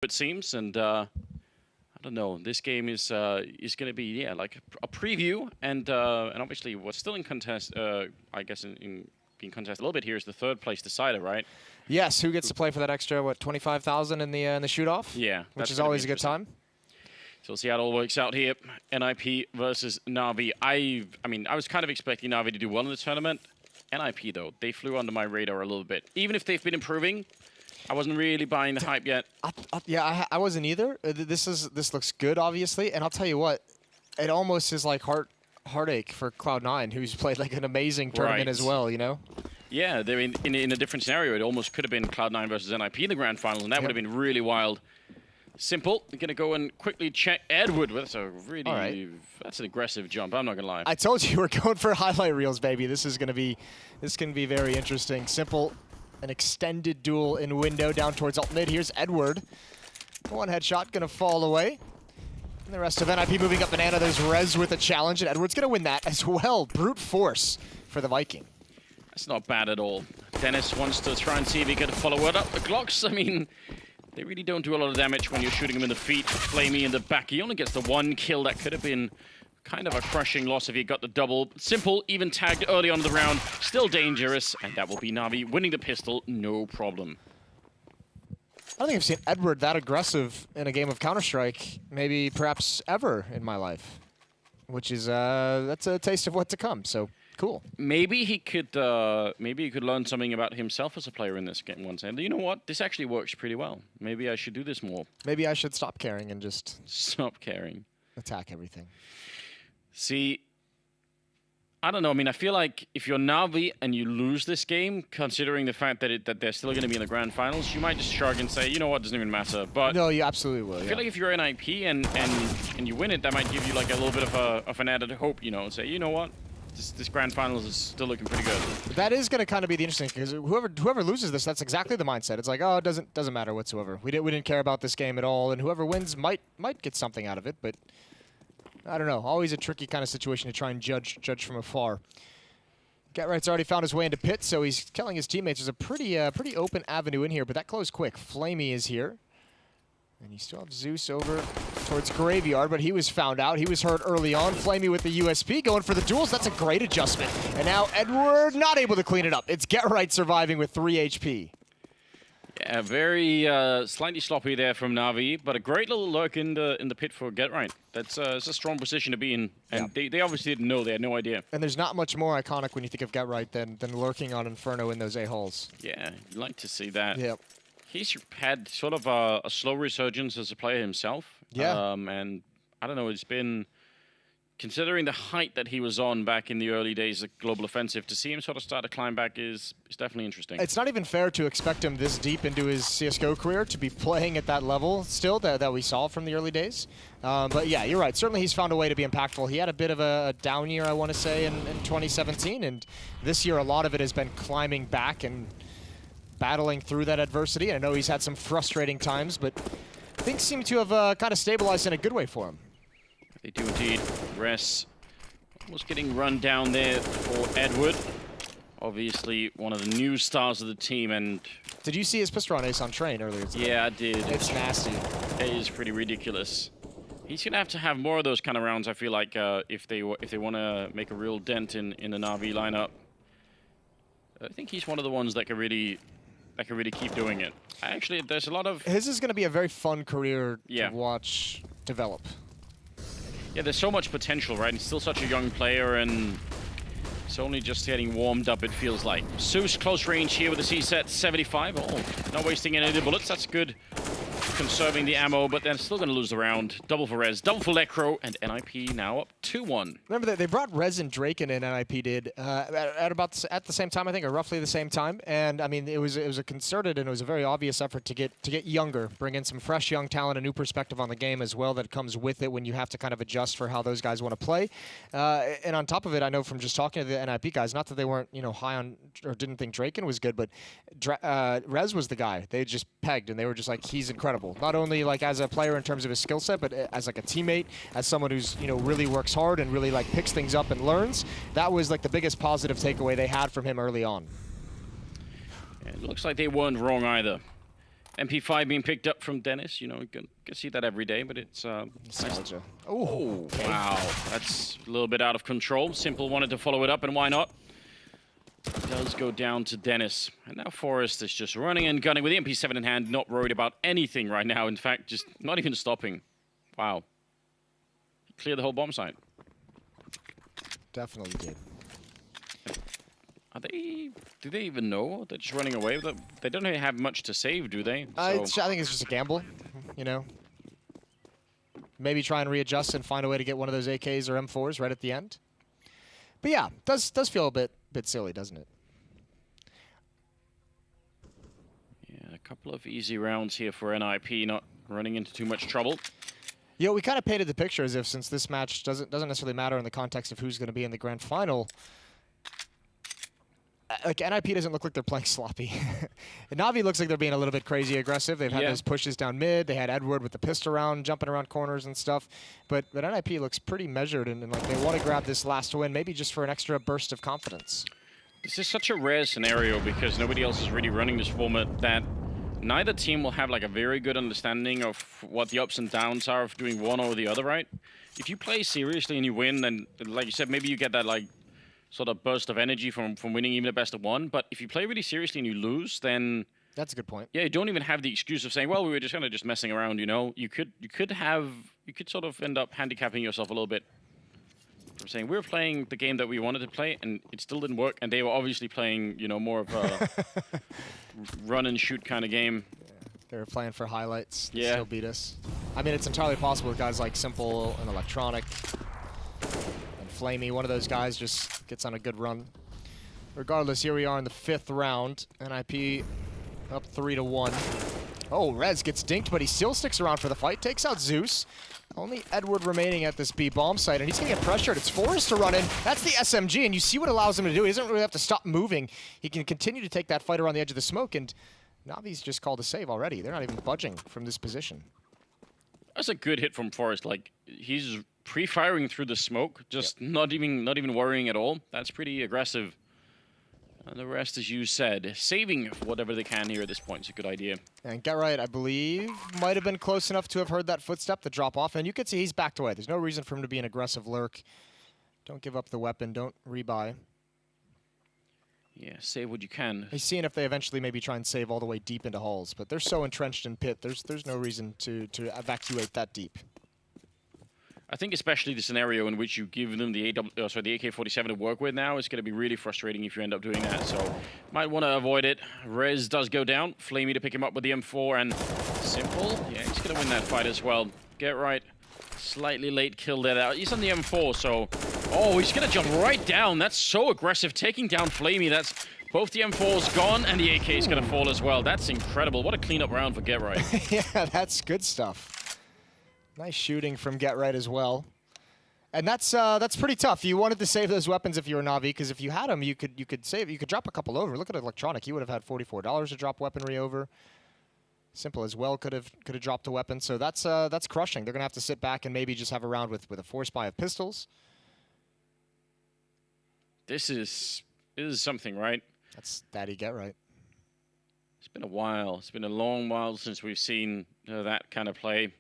it seems, and I don't know. This game is going to be like a preview, and obviously what's still in contest. I guess in being contested a little bit here is the third place decider, right? Yes. Who gets to play for that extra 25,000 in the shoot off? Yeah, which is always a good time. So we'll see how it all works out here. NiP versus NaVi. I mean, I was kind of expecting NaVi to do well in the tournament. NiP though, they flew under my radar a little bit. Even if they've been improving, I wasn't really buying the hype yet. I wasn't either. This looks good, obviously, and I'll tell you what, it almost is like heartache for Cloud9, who's played like an amazing tournament as well. You know. Yeah, they're in a different scenario. It almost could have been Cloud9 versus NiP in the grand finals, and that would have been really wild. Simple. We're gonna go and quickly check Edward. That's a really that's an aggressive jump. I'm not gonna lie. I told you we're going for highlight reels, baby. This can be very interesting. Simple. An extended duel in window down towards alt mid. Here's Edward. One headshot gonna fall away. And the rest of NiP moving up banana. There's Rez with a challenge, and Edward's gonna win that as well. Brute force for the Viking. That's not bad at all. Dennis wants to try and see if he can follow it up. The Glocks, I mean, they really don't do a lot of damage when you're shooting him in the feet. Flamey in the back. He only gets the one kill. That could have been kind of a crushing loss if he got the double. Simple, even tagged early on in the round. Still dangerous, and that will be NaVi winning the pistol, no problem. I don't think I've seen Edward that aggressive in a game of Counter-Strike, maybe perhaps ever in my life, which is that's a taste of what to come. So cool. Maybe he could learn something about himself as a player in this game once. And you know what? This actually works pretty well. Maybe I should do this more. Maybe I should stop caring and just stop caring. Attack everything. See, I don't know. I mean, I feel like if you're NaVi and you lose this game, considering the fact that they're still going to be in the grand finals, you might just shrug and say, you know what, doesn't even matter. But no, you absolutely will. I feel like if you're NiP and you win it, that might give you like a little bit of an added hope, you know, and say, you know what, this grand finals is still looking pretty good. That is going to kind of be the interesting thing, because whoever loses this, that's exactly the mindset. It's like, oh, it doesn't matter whatsoever. We didn't care about this game at all, and whoever wins might get something out of it, but I don't know. Always a tricky kind of situation to try and judge from afar. GetRight's already found his way into pit, so he's telling his teammates there's a pretty open avenue in here, but that closed quick. Flamey is here. And you still have Zeus over towards Graveyard, but he was found out. He was hurt early on. Flamey with the USP going for the duels. That's a great adjustment. And now Edward not able to clean it up. It's GetRight surviving with 3 HP. Yeah, very slightly sloppy there from NaVi, but a great little lurk in the pit for GetRight. That's it's a strong position to be in, and they obviously didn't know. They had no idea. And there's not much more iconic when you think of GetRight than lurking on Inferno in those A-holes. Yeah, you'd like to see that. Yep. He's had sort of a slow resurgence as a player himself. Yeah. And I don't know, it's been, considering the height that he was on back in the early days of Global Offensive, to see him sort of start to climb back is definitely interesting. It's not even fair to expect him this deep into his CSGO career to be playing at that level still that we saw from the early days. But yeah, you're right. Certainly he's found a way to be impactful. He had a bit of a down year, I want to say, in 2017. And this year, a lot of it has been climbing back and battling through that adversity. I know he's had some frustrating times, but things seem to have kind of stabilized in a good way for him. They do indeed. Ress almost getting run down there for Edward. Obviously, one of the new stars of the team. And did you see his pistol on ace on train earlier today? Yeah, I did. It's nasty. It is pretty ridiculous. He's gonna have to have more of those kind of rounds. I feel like if they want to make a real dent in the NaVi lineup. I think he's one of the ones that can really keep doing it. Actually, there's a lot of his is going to be a very fun career to watch develop. Yeah, there's so much potential, right? He's still such a young player, and it's only just getting warmed up, it feels like. Zeus close range here with the C-set, 75. Oh, not wasting any of the bullets. That's good. Conserving the ammo, but they're still going to lose the round. Double for Rez, double for Lecro, and NiP now up 2-1. Remember that they brought Rez and Draken in, NiP did, at the same time, I think, or roughly the same time. And I mean, it was a concerted and it was a very obvious effort to get younger, bring in some fresh young talent, a new perspective on the game as well that comes with it when you have to kind of adjust for how those guys want to play. And on top of it, I know from just talking to the NiP guys, not that they weren't high on or didn't think Draken was good, but Rez was the guy they just pegged, and they were just like, he's incredible. Not only like as a player in terms of his skill set, but as like a teammate, as someone who's really works hard and really like picks things up and learns. That was like the biggest positive takeaway they had from him early on. Yeah, it looks like they weren't wrong either. MP5 being picked up from Dennis. You know, you can see that every day, but it's nice. Oh, okay. Wow. That's a little bit out of control. Simple wanted to follow it up, and why not? It does go down to Dennis. And now Forrest is just running and gunning with the MP7 in hand, not worried about anything right now. In fact, just not even stopping. Wow. Clear the whole bomb site. Definitely did. Are they... Do they even know? They're just running away with it. They don't really have much to save, do they? I think it's just a gamble, you know. Maybe try and readjust and find a way to get one of those AKs or M4s right at the end. But yeah, does feel a bit silly, doesn't it? Yeah, a couple of easy rounds here for NiP, not running into too much trouble. Yeah, we kind of painted the picture as if since this match doesn't necessarily matter in the context of who's going to be in the grand final. Like, NiP doesn't look like they're playing sloppy. NaVi looks like they're being a little bit crazy aggressive. They've had those pushes down mid. They had Edward with the pistol round, jumping around corners and stuff. But NiP looks pretty measured, and like they want to grab this last win, maybe just for an extra burst of confidence. This is such a rare scenario because nobody else is really running this format that neither team will have like a very good understanding of what the ups and downs are of doing one or the other, right? If you play seriously and you win, then like you said, maybe you get that like sort of burst of energy from winning even a best of one. But if you play really seriously and you lose, then that's a good point. Yeah, you don't even have the excuse of saying, well, we were just kind of messing around, you know. You could sort of end up handicapping yourself a little bit. From saying we're playing the game that we wanted to play and it still didn't work, and they were obviously playing, you know, more of a run and shoot kind of game. Yeah, they were playing for highlights. They yeah. Still beat us. I mean, it's entirely possible with guys like Simple and Electronic. Flamey, one of those guys just gets on a good run. Regardless, here we are in the 5th round. NiP up 3-1. Oh, Rez gets dinked, but he still sticks around for the fight. Takes out Zeus. Only Edward remaining at this B bomb site, and he's gonna get pressured. It's Forrest to run in. That's the SMG, and you see what allows him to do. He doesn't really have to stop moving. He can continue to take that fight around the edge of the smoke, and NaVi's just called a save already. They're not even budging from this position. That's a good hit from Forrest. Like, he's pre-firing through the smoke, just not even worrying at all. That's pretty aggressive. And the rest, as you said, saving whatever they can here at this point is a good idea. And Get Right, I believe, might have been close enough to have heard that footstep, the drop off, and you can see he's backed away. There's no reason for him to be an aggressive lurk. Don't give up the weapon, don't rebuy. Yeah, save what you can. He's seeing if they eventually maybe try and save all the way deep into halls, but they're so entrenched in pit, there's no reason to evacuate that deep. I think especially the scenario in which you give them the AK-47 to work with now is going to be really frustrating if you end up doing that. So might want to avoid it. Rez does go down. Flamey to pick him up with the M4, and Simple, yeah, he's going to win that fight as well. Get Right. Slightly late kill there. He's on the M4, so... Oh, he's going to jump right down. That's so aggressive. Taking down Flamey. That's both the M4's gone, and the AK is going to fall as well. That's incredible. What a clean-up round for Get Right. Yeah, that's good stuff. Nice shooting from Get Right as well. And that's pretty tough. You wanted to save those weapons if you were Navi, because if you had them, you could save. You could drop a couple over. Look at Electronic. He would have had $44 to drop weaponry over. Simple as well could have dropped a weapon. So that's crushing. They're gonna have to sit back and maybe just have a round with a force buy of pistols. This is something, right? That's Daddy Get Right. It's been a while. It's been a long while since we've seen that kind of play.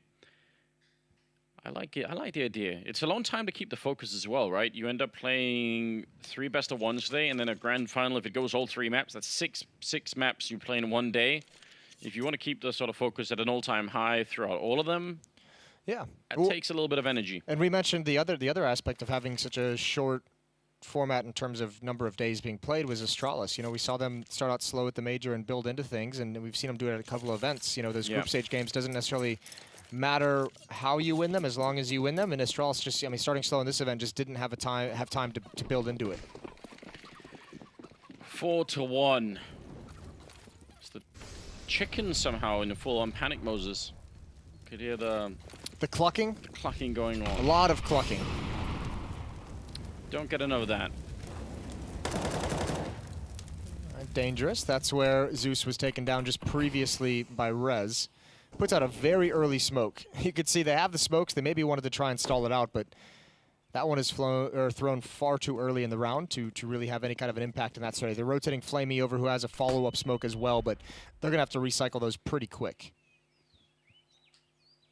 I like it. I like the idea. It's a long time to keep the focus as well, right? You end up playing 3 best of ones today, and then a grand final. If it goes all 3 maps, that's six maps you play in one day. If you want to keep the sort of focus at an all-time high throughout all of them, yeah, that takes a little bit of energy. And we mentioned the other aspect of having such a short format in terms of number of days being played was Astralis. You know, we saw them start out slow at the major and build into things, and we've seen them do it at a couple of events. You know, those group stage games doesn't necessarily matter how you win them as long as you win them. And Astralis just, I mean, starting slow in this event just didn't have time to build into it. 4-1. It's the chicken somehow in the full-on panic, Moses. Could hear the clucking? The clucking going on. A lot of clucking. Don't get enough of that. Dangerous. That's where Zeus was taken down just previously by Rez. Puts out a very early smoke. You could see they have the smokes. They maybe wanted to try and stall it out, but That one is thrown far too early in the round to really have any kind of an impact in that strategy. They're rotating Flamey over, who has a follow-up smoke as well, but they're going to have to recycle those pretty quick.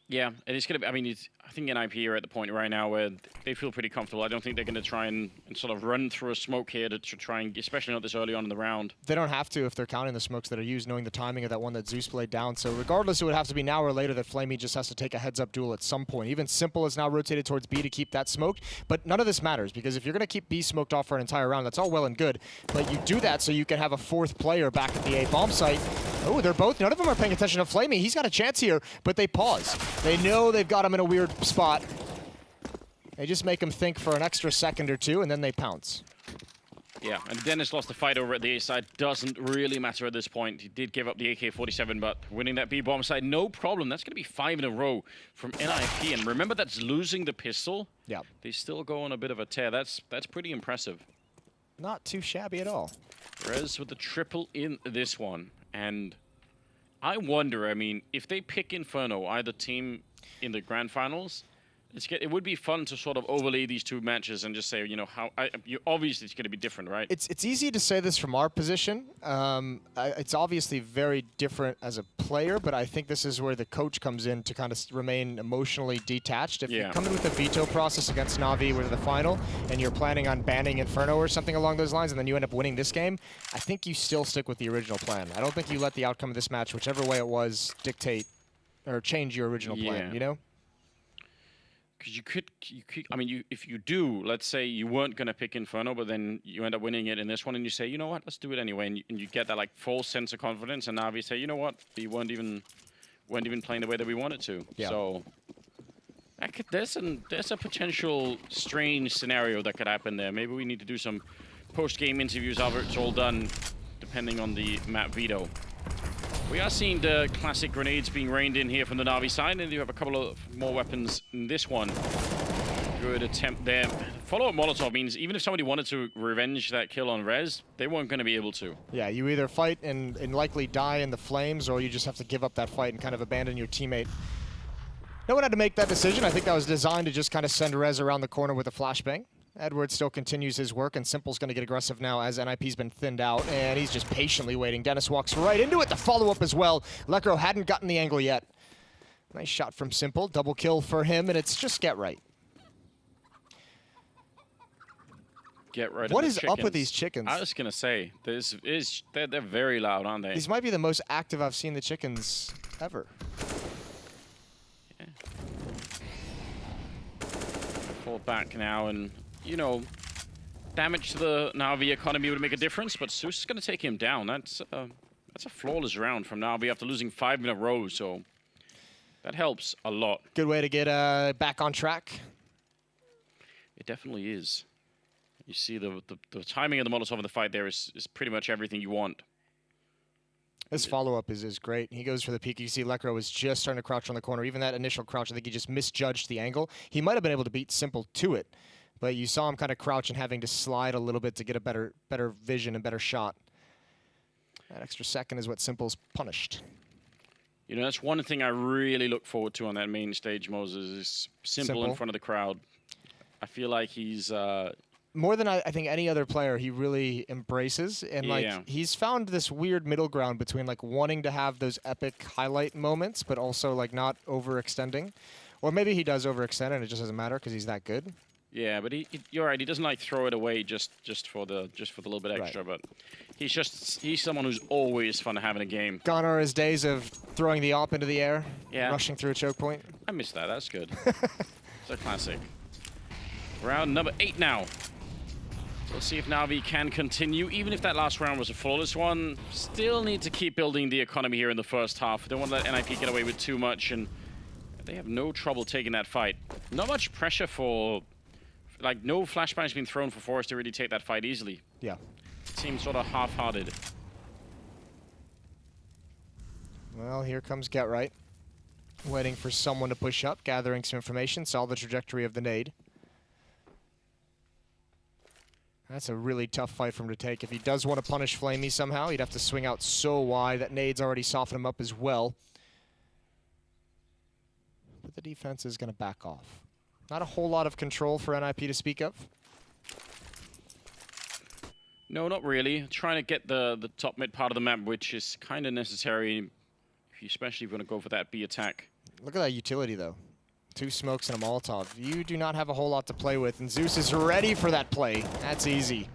Yeah, and it's going to be, I mean, I think NiP are at the point right now where they feel pretty comfortable. I don't think they're going to try and sort of run through a smoke here to try and, especially not this early on in the round. They don't have to if they're counting the smokes that are used, knowing the timing of that one that Zeus played down. So regardless, it would have to be now or later that Flamey just has to take a heads-up duel at some point. Even Simple is now rotated towards B to keep that smoked, but none of this matters, because if you're going to keep B smoked off for an entire round, that's all well and good, but you do that so you can have a fourth player back at the A bomb site. Oh, they're both, none of them are paying attention to Flamey. He's got a chance here, but they pause. They know they've got him in a weird spot. They just make him think for an extra second or two, and then they pounce. Yeah, and Dennis lost the fight over at the A side. Doesn't really matter at this point. He did give up the AK-47, but winning that B bomb side, no problem. That's going to be 5 in a row from NiP. And remember, that's losing the pistol. Yeah. They still go on a bit of a tear. That's pretty impressive. Not too shabby at all. Rez with the triple in this one. And I wonder, I mean, if they pick Inferno, either team in the grand finals, it would be fun to sort of overlay these two matches and just say, you know, obviously it's going to be different, right? It's easy to say this from our position. It's obviously very different as a player, but I think this is where the coach comes in to kind of remain emotionally detached. If you come in with a veto process against NaVi with the final, and you're planning on banning Inferno or something along those lines, and then you end up winning this game, I think you still stick with the original plan. I don't think you let the outcome of this match, whichever way it was, dictate or change your original plan, you know? Because you could, I mean, if you do, let's say you weren't going to pick Inferno, but then you end up winning it in this one, and you say, you know what, let's do it anyway, and you get that like false sense of confidence, and NaVi say, you know what, we weren't even playing the way that we wanted to. Yeah. So there's a potential strange scenario that could happen there. Maybe we need to do some post-game interviews after it's all done, depending on the map veto. We are seeing the classic grenades being rained in here from the NaVi side, and you have a couple of more weapons in this one. Good attempt there. Follow-up Molotov means even if somebody wanted to revenge that kill on Rez, they weren't going to be able to. Yeah, you either fight and likely die in the flames, or you just have to give up that fight and kind of abandon your teammate. No one had to make that decision. I think that was designed to just kind of send Rez around the corner with a flashbang. Edwards still continues his work, and Simple's going to get aggressive now as NiP's been thinned out, and he's just patiently waiting. Dennis walks right into it, the follow-up as well. Lekro hadn't gotten the angle yet. Nice shot from Simple, double kill for him, and it's just Get Right. Get Right. What is up with these chickens? I was going to say, they're very loud, aren't they? These might be the most active I've seen the chickens ever. Yeah. Fall back now, and you know, damage to the NaVi economy would make a difference, but Zeus is going to take him down. That's a flawless round from NaVi after losing 5 in a row, so that helps a lot. Good way to get back on track. It definitely is. You see the timing of the Molotov in the fight there is pretty much everything you want. This follow-up is great. He goes for the peek. You see Lekro was just starting to crouch on the corner. Even that initial crouch, I think he just misjudged the angle. He might have been able to beat Simple to it, but you saw him kind of crouch and having to slide a little bit to get a better vision and better shot. That extra second is what Simple's punished. You know, that's one thing I really look forward to on that main stage, Moses, is Simple in front of the crowd. I feel like he's... more than I think any other player, he really embraces, and like he's found this weird middle ground between like wanting to have those epic highlight moments, but also like not overextending, or maybe he does overextend and it just doesn't matter because he's that good. Yeah, but you're right. He doesn't like throw it away just for the little bit extra, but he's someone who's always fun to have in a game. Gone are his days of throwing the op into the air, rushing through a choke point. I miss that. That's good. It's a classic. Round number 8 now. We'll see if NaVi can continue. Even if that last round was a flawless one, still need to keep building the economy here in the first half. They don't want to let NiP get away with too much, and they have no trouble taking that fight. Not much pressure for... like, no flashbang's been thrown for Forrest to really take that fight easily. Yeah. It seems sort of half-hearted. Well, here comes Get Right. Waiting for someone to push up, gathering some information, saw the trajectory of the nade. That's a really tough fight for him to take. If he does want to punish Flamey somehow, he'd have to swing out so wide. That nade's already softened him up as well. But the defense is going to back off. Not a whole lot of control for NiP to speak of. No, not really. Trying to get the top mid part of the map, which is kind of necessary, especially if you want to go for that B attack. Look at that utility, though. 2 smokes and a Molotov. You do not have a whole lot to play with, and Zeus is ready for that play. That's easy.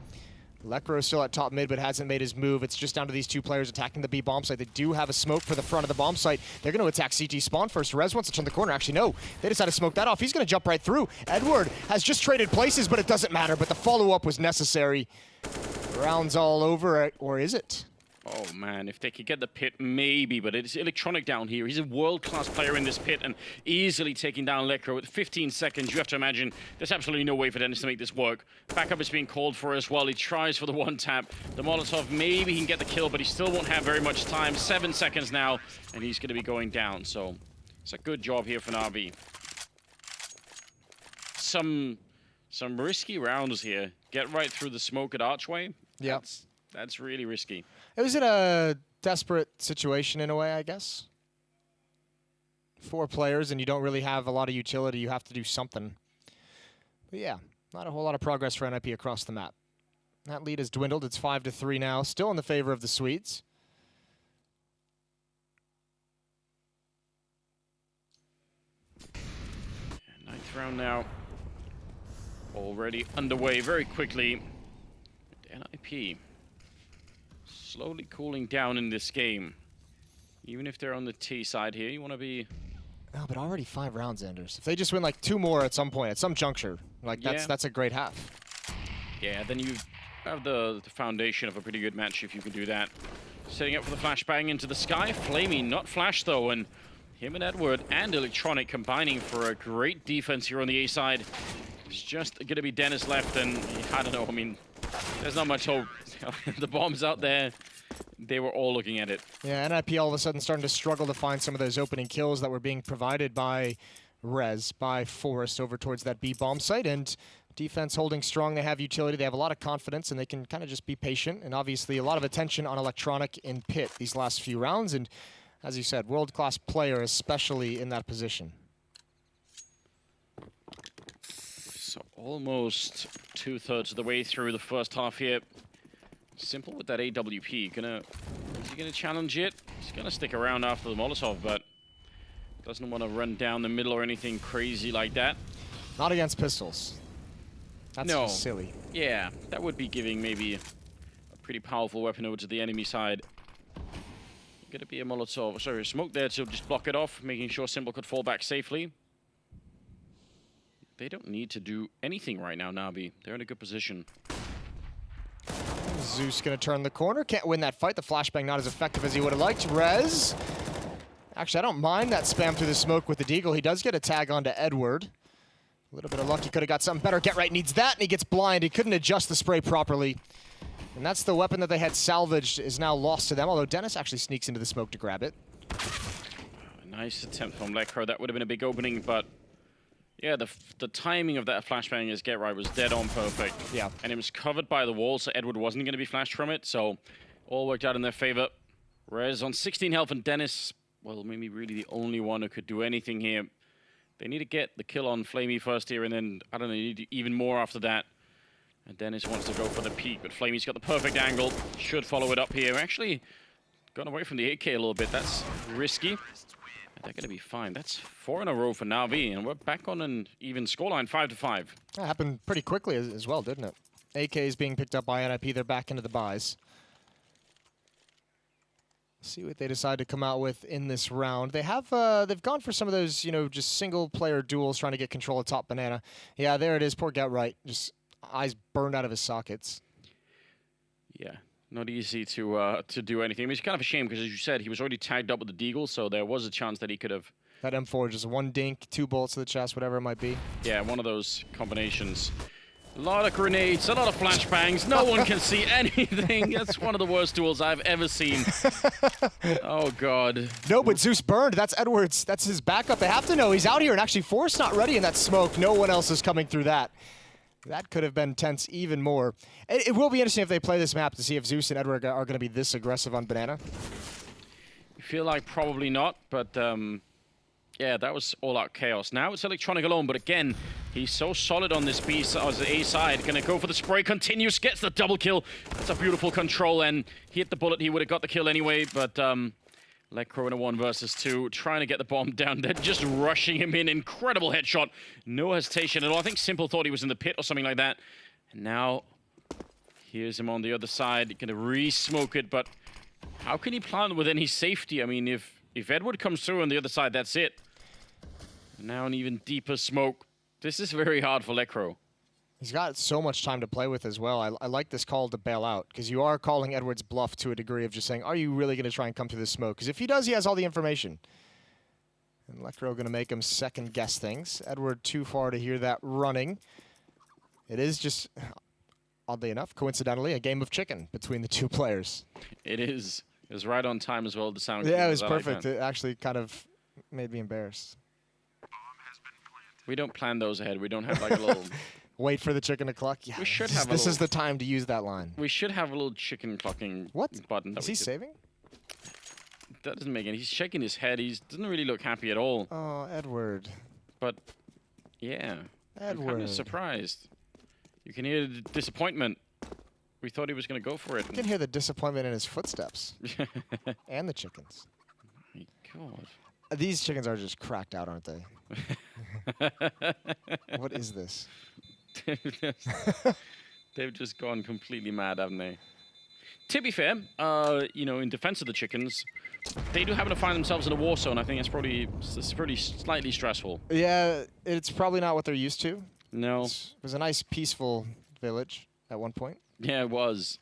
Lekro still at top mid, but hasn't made his move. It's just down to these 2 players attacking the B bomb site. They do have a smoke for the front of the bomb site. They're going to attack CT spawn first. Rez wants to turn the corner. Actually, no. They decide to smoke that off. He's going to jump right through. Edward has just traded places, but it doesn't matter. But the follow-up was necessary. Round's all over, or is it? Oh man, if they could get the pit, maybe, but it's Electronic down here. He's a world-class player in this pit and easily taking down Lekro with 15 seconds. You have to imagine there's absolutely no way for Dennis to make this work. Backup is being called for as well. He tries for the 1-tap. The Molotov, maybe he can get the kill, but he still won't have very much time. 7 seconds now, and he's going to be going down. So it's a good job here for NaVi. Some risky rounds here. Get right through the smoke at Archway. Yeah. That's really risky. It was in a desperate situation in a way, I guess. 4 players, and you don't really have a lot of utility. You have to do something. But yeah, not a whole lot of progress for NiP across the map. That lead has dwindled. It's 5-3 now, still in the favor of the Swedes. Yeah, 9th round now. Already underway very quickly. NiP slowly cooling down in this game. Even if they're on the T side here, you want to be... No, but already 5 rounds, Anders. If they just win like 2 more at some point, at some juncture, like that's a great half. Yeah, then you have the foundation of a pretty good match if you can do that. Setting up for the flashbang into the sky. Flamey, not flash though, and him and Edward and Electronic combining for a great defense here on the A side. It's just going to be Dennis left, and I don't know, I mean, there's not much hope. The bomb's out there. They were all looking at it. Yeah, NiP all of a sudden starting to struggle to find some of those opening kills that were being provided by Rez, by Forrest over towards that B bomb site. And defense holding strong. They have utility. They have a lot of confidence, and they can kind of just be patient. And obviously a lot of attention on Electronic in pit these last few rounds. And as you said, world-class player, especially in that position. So almost 2/3 of the way through the first half here. Simple with that AWP. Is he gonna challenge it? He's gonna stick around after the Molotov, but doesn't want to run down the middle or anything crazy like that. Not against pistols. That's no. just silly. Yeah, that would be giving maybe a pretty powerful weapon over to the enemy side. Gonna be a Molotov, sorry, a smoke there to just block it off, making sure Simple could fall back safely. They don't need to do anything right now, NaVi. They're in a good position. Zeus gonna turn the corner. Can't win that fight. The flashbang not as effective as he would have liked. Rez. Actually, I don't mind that spam through the smoke with the Deagle. He does get a tag onto Edward. A little bit of luck. He could have got something better. Get right needs that, and he gets blind. He couldn't adjust the spray properly. And that's the weapon that they had salvaged is now lost to them, although Dennis actually sneaks into the smoke to grab it. Nice attempt from Lekro. That would have been a big opening, but yeah, the timing of that flashbang as get right was dead on perfect. Yeah. And it was covered by the wall, so Edward wasn't going to be flashed from it, so all worked out in their favor. Rez on 16 health, and Dennis, well, maybe really the only one who could do anything here. They need to get the kill on Flamey first here, and then, I don't know, need even more after that. And Dennis wants to go for the peek, but Flamey's got the perfect angle. Should follow it up here. Actually, gone away from the AK a little bit. That's risky. They're going to be fine. That's 4 in a row for NaVi, and we're back on an even scoreline, 5-5. That happened pretty quickly as well, didn't it? AK is being picked up by NiP. They're back into the buys. See what they decide to come out with in this round. They have they've gone for some of those, you know, just single-player duels trying to get control of top banana. Yeah, there it is. Poor Get Right, just eyes burned out of his sockets. Yeah. Not easy to do anything. I mean, it's kind of a shame because, as you said, he was already tagged up with the Deagle, so there was a chance that he could have... That M4, just 1 dink, 2 bullets to the chest, whatever it might be. Yeah, one of those combinations. A lot of grenades, a lot of flashbangs. No one can see anything. That's one of the worst duels I've ever seen. Oh, God. No, but Zeus burned. That's Edwards. That's his backup. They have to know he's out here, and actually Force not ready in that smoke. No one else is coming through that. That could have been tense even more. It will be interesting if they play this map to see if Zeus and Edward are going to be this aggressive on Banana. I feel like probably not, but yeah, that was all-out chaos. Now it's Electronic alone, but again, He's so solid on this B side, the A side. Gonna go for the spray, continues, gets the double kill. That's a beautiful control, and he hit the bullet. He would have got the kill anyway, but Lekro in a 1 versus 2, trying to get the bomb down. They're just rushing him in. Incredible headshot. No hesitation at all. I think Simple thought he was in the pit or something like that. And now, here's him on the other side. Gonna re-smoke it, but how can he plant with any safety? I mean, if Edward comes through on the other side, that's it. Now an even deeper smoke. This is very hard for Lekro. He's got so much time to play with as well. I like this call to bail out, because you are calling Edward's bluff to a degree of just saying, are you really going to try and come through this smoke? Because if he does, he has all the information. And Lekro going to make him second guess things. Edward too far to hear that running. It is just, oddly enough, coincidentally, a game of chicken between the two players. It is. It was right on time as well, the sound. Yeah, it was perfect. It actually kind of made me embarrassed. We don't plan those ahead. We don't have like a little... Wait for the chicken to cluck. Yeah, we should have. This is the time to use that line. We should have a little chicken clucking button. Is he saving? That doesn't make any. He's shaking his head. He doesn't really look happy at all. Oh, Edward. But yeah, Edward. I'm kind of surprised. You can hear the disappointment. We thought he was going to go for it. You can hear the disappointment in his footsteps. And the chickens. Oh my God. These chickens are just cracked out, aren't they? What is this? They've just gone completely mad, haven't they? To be fair, you know, in defense of the chickens, they do happen to find themselves in a war zone. I think it's pretty slightly stressful. Yeah, it's probably not what they're used to. No. It was a nice, peaceful village at one point. Yeah, it was.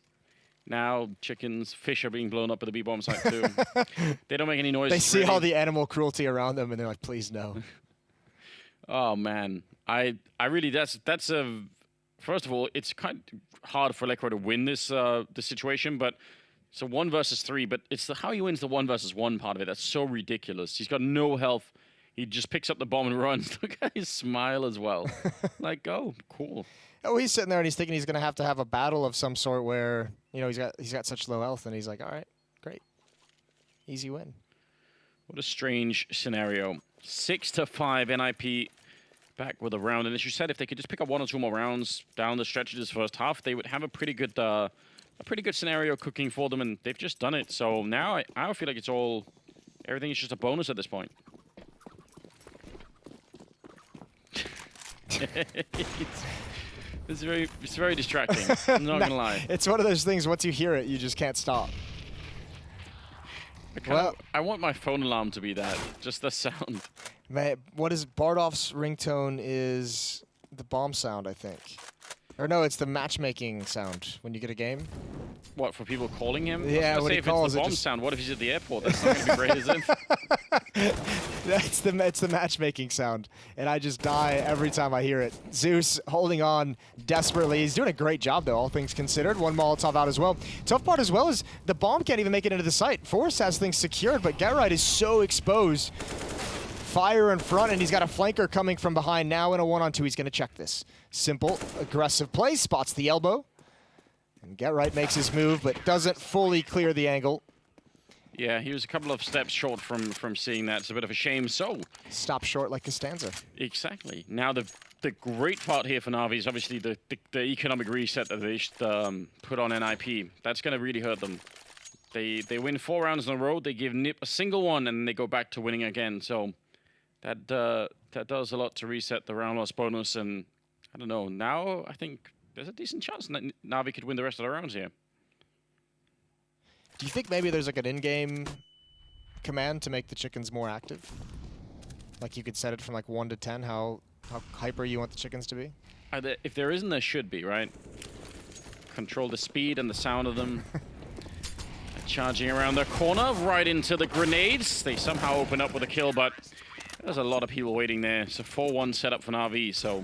Now, chickens, fish are being blown up at the B-bomb site, too. They don't make any noise. They see all the animal cruelty around them, and they're like, please, no. Oh, man. I really, that's a... First of all, it's kind of hard for Lekro to win this situation, but it's a 1 versus 3, but it's how he wins the 1 versus 1 part of it. That's so ridiculous. He's got no health. He just picks up the bomb and runs. Look at his smile as well. Like, oh, cool. Oh, he's sitting there and he's thinking he's going to have a battle of some sort where, you know, he's got such low health, and he's like, all right, great. Easy win. What a strange scenario. 6-5 NiP back with a round. And as you said, if they could just pick up 1 or 2 more rounds down the stretch of this first half, they would have a pretty good scenario cooking for them, and they've just done it. So now I feel like everything is just a bonus at this point. It's very distracting. I'm not gonna lie. It's one of those things. Once you hear it, you just can't stop. I want my phone alarm to be that. Just the sound. What is Bardolph's ringtone? Is the bomb sound, I think. Or no, it's the matchmaking sound when you get a game. What, for people calling him? Yeah, what he calls it. It's the bomb sound. What if he's at the airport? That's not going to be great, is it? It's the matchmaking sound, and I just die every time I hear it. Zeus holding on desperately. He's doing a great job, though, all things considered. 1 Molotov out as well. Tough part as well is the bomb can't even make it into the site. Forrest has things secured, but Gerrite is so exposed. Fire in front, and he's got a flanker coming from behind now in a 1-on-2. He's going to check this. Simple, aggressive play, spots the elbow. And Gerrite makes his move, but doesn't fully clear the angle. Yeah, he was a couple of steps short from seeing that. It's a bit of a shame. So stop short like Costanza. Exactly. Now the great part here for NaVi is obviously the economic reset that they put on NiP. That's going to really hurt them. They win 4 rounds in a row. They give NiP a single one, and then they go back to winning again. So that does a lot to reset the round loss bonus. And I don't know. Now I think there's a decent chance that NaVi could win the rest of the rounds here. Do you think maybe there's like an in-game command to make the chickens more active? Like you could set it from like 1 to 10, how hyper you want the chickens to be? If there isn't, there should be, right? Control the speed and the sound of them. Charging around the corner, right into the grenades. They somehow open up with a kill, but there's a lot of people waiting there. It's a 4-1 setup for NaVi, so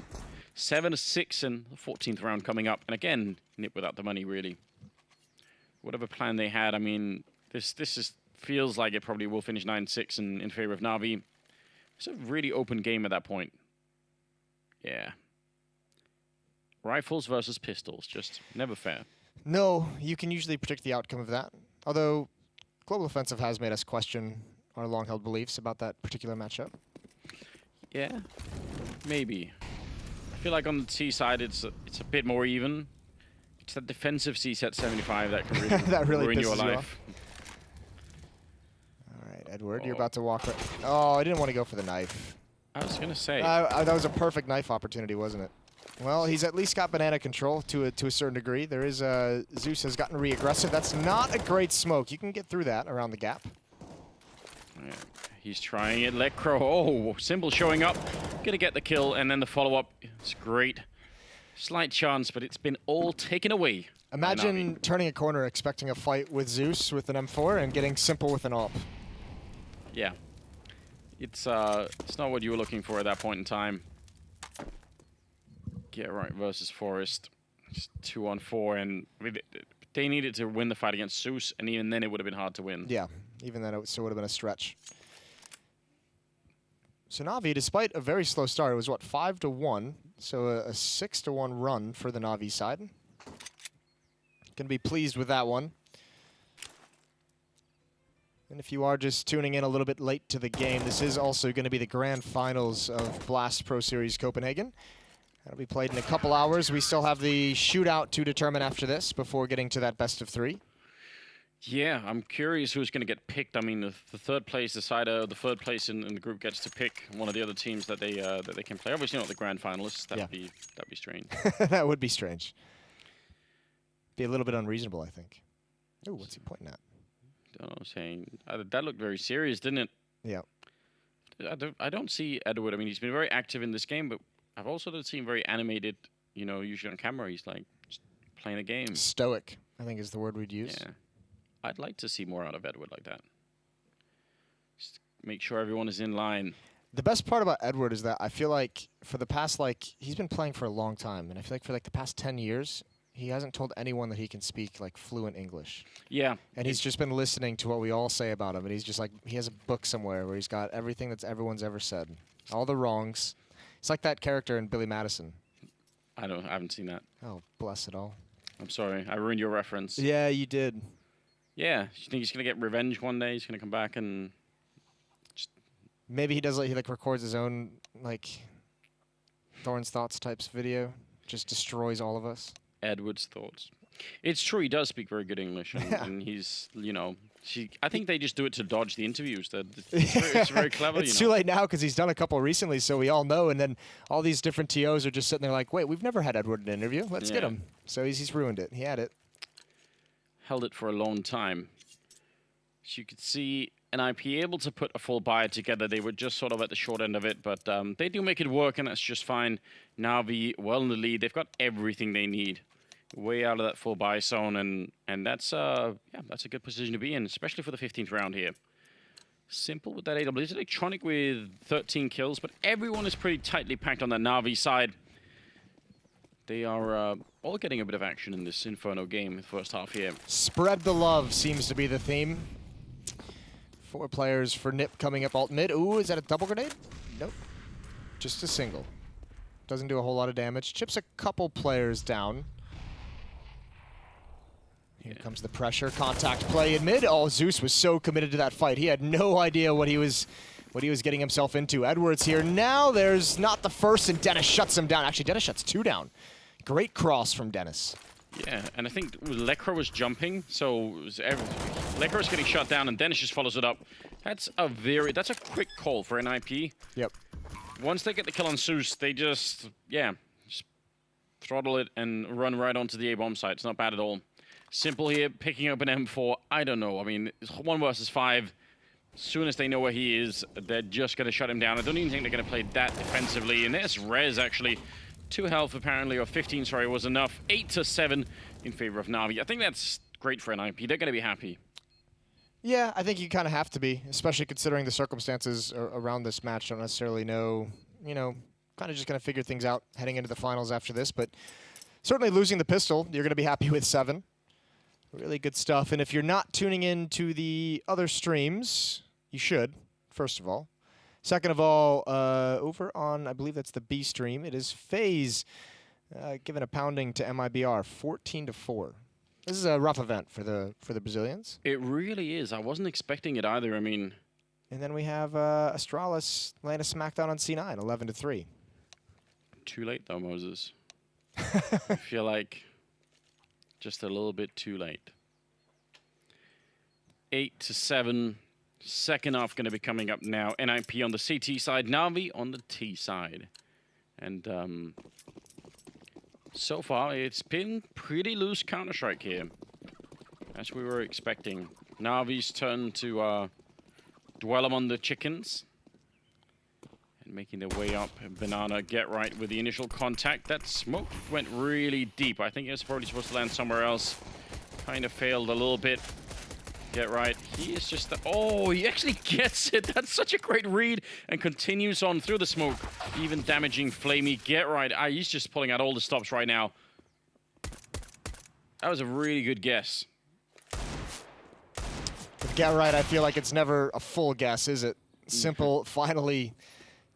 7-6 in the 14th round coming up. And again, NiP without the money, really. Whatever plan they had, I mean, this feels like it probably will finish 9-6 in favor of NaVi. It's a really open game at that point. Yeah. Rifles versus pistols, just never fair. No, you can usually predict the outcome of that. Although, Global Offensive has made us question our long-held beliefs about that particular matchup. Yeah, maybe. feel like on the T side, it's a bit more even. It's that defensive C set 75 that can really, that really ruin your pisses you life. off. All right, Edward, you're about to walk. Oh, I didn't want to go for the knife. I was gonna say. That was a perfect knife opportunity, wasn't it? Well, he's at least got banana control to a certain degree. There is Zeus has gotten re-aggressive. That's not a great smoke. You can get through that around the gap. Yeah, he's trying it. Lecro. Oh, Symbol showing up. Gonna get the kill, and then the follow-up. It's great. Slight chance, but it's been all taken away. Imagine turning a corner expecting a fight with Zeus with an M4 and getting Simple with an AWP. Yeah. It's not what you were looking for at that point in time. Get right versus Forest. Just 2-on-4, and I mean, they needed to win the fight against Zeus, and even then it would have been hard to win. Yeah, even then it still would have been a stretch. So NaVi, despite a very slow start, it was what, 5-1, so a 6-1 run for the NaVi side. Gonna be pleased with that one. And if you are just tuning in a little bit late to the game, this is also going to be the grand finals of Blast Pro Series Copenhagen. That'll be played in a couple hours. We still have the shootout to determine after this before getting to that best of 3. Yeah, I'm curious who's going to get picked. I mean, the third place decider, the third place in the group gets to pick one of the other teams that they can play. Obviously not the grand finalists. That'd be strange. That would be strange. Be a little bit unreasonable, I think. Oh, what's he pointing at? Don't know, saying that looked very serious, didn't it? Yeah. I don't see Edward. I mean, he's been very active in this game, but I've also not seen very animated. You know, usually on camera, he's like just playing a game. Stoic, I think is the word we'd use. Yeah. I'd like to see more out of Edward like that. Just make sure everyone is in line. The best part about Edward is that I feel like for the past, he's been playing for a long time, and I feel like for the past 10 years, he hasn't told anyone that he can speak fluent English. Yeah. And he's just been listening to what we all say about him, and he's just he has a book somewhere where he's got everything that's everyone's ever said. All the wrongs. It's like that character in Billy Madison. I haven't seen that. Oh, bless it all. I'm sorry, I ruined your reference. Yeah, you did. Yeah, you think he's gonna get revenge one day? He's gonna come back and maybe he does he records his own Thorn's Thoughts types video, just destroys all of us. Edward's thoughts. It's true, he does speak very good English, and he's, I think they just do it to dodge the interviews. It's very clever. It's too late now because he's done a couple recently, so we all know, and then all these different TOs are just sitting there like, wait, we've never had Edward in an interview. Let's get him. So he's ruined it. He had it. Held it for a long time. So you could see NiP able to put a full buy together. They were just sort of at the short end of it, but they do make it work, and that's just fine. NaVi well in the lead. They've got everything they need. Way out of that full buy zone, and that's a good position to be in, especially for the 15th round here. Simple with that AW. It's Electronic with 13 kills, but everyone is pretty tightly packed on that NaVi side. They are all getting a bit of action in this Inferno game in the first half here. Spread the love seems to be the theme. 4 players for NiP coming up alt mid. Ooh, is that a double grenade? Nope. Just a single. Doesn't do a whole lot of damage. Chips a couple players down. Here comes the pressure. Contact play in mid. Oh, Zeus was so committed to that fight. He had no idea what he was getting himself into. Edwards here. Now there's not the first, and Dennis shuts him down. Actually, Dennis shuts 2 down. Great cross from Dennis. Yeah, and I think Lecro was jumping, so Lecro was getting shut down, and Dennis just follows it up. That's a quick call for NiP. Yep. Once they get the kill on Zeus, they just throttle it and run right onto the A-bomb site. It's not bad at all. Simple here, picking up an M4. I don't know. I mean, it's 1 versus 5. As soon as they know where he is, they're just going to shut him down. I don't even think they're going to play that defensively. And there's Rez, actually. 2 health, apparently, or 15, sorry, was enough. 8-7 in favor of NaVi. I think that's great for NiP. They're going to be happy. Yeah, I think you kind of have to be, especially considering the circumstances around this match. Don't necessarily know, kind of just going to figure things out heading into the finals after this. But certainly losing the pistol, you're going to be happy with 7. Really good stuff. And if you're not tuning in to the other streams, you should, first of all. Second of all, over on, I believe that's the B stream, it is FaZe giving a pounding to MIBR, 14-4. This is a rough event for the Brazilians. It really is. I wasn't expecting it either. I mean, and then we have Astralis laying a smackdown on C9, 11-3. too late though, Moses. I feel like just a little bit too late. 8-7. Second half going to be coming up now. NiP on the CT side, NaVi on the T side. And so far, it's been pretty loose Counter-Strike here, as we were expecting. NaVi's turn to dwell among the chickens. And making their way up. Banana get right with the initial contact. That smoke went really deep. I think it was probably supposed to land somewhere else. Kind of failed a little bit. Get right. He is just... Oh, he actually gets it. That's such a great read. And continues on through the smoke. Even damaging Flamey. Get right. He's just pulling out all the stops right now. That was a really good guess. With Get right, I feel like it's never a full guess, is it? Simple finally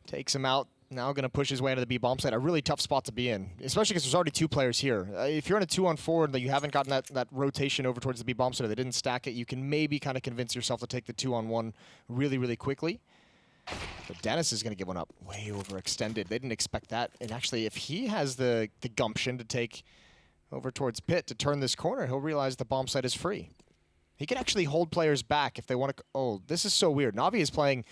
takes him out. Now going to push his way into the B bomb site. A really tough spot to be in, especially because there's already 2 players here. If you're in a 2-on-4 and you haven't gotten that rotation over towards the B bomb site, or they didn't stack it, you can maybe kind of convince yourself to take the 2-on-1 really, really quickly. But Dennis is going to get one up way overextended. They didn't expect that. And actually, if he has the gumption to take over towards Pit to turn this corner, he'll realize the bomb site is free. He can actually hold players back if they want to... Oh, this is so weird. NaVi is playing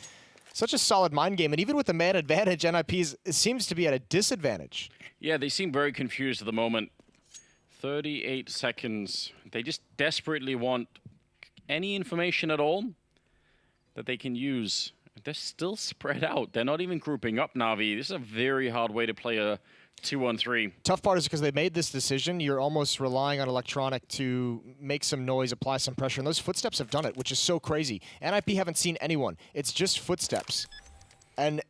such a solid mind game, and even with the man advantage, NiP seems to be at a disadvantage. Yeah, they seem very confused at the moment. 38 seconds. They just desperately want any information at all that they can use. They're still spread out. They're not even grouping up, NaVi. This is a very hard way to play a 2-on-3. Tough part is because they made this decision, you're almost relying on Electronic to make some noise, apply some pressure, and those footsteps have done it, which is so crazy. NiP haven't seen anyone. It's just footsteps. And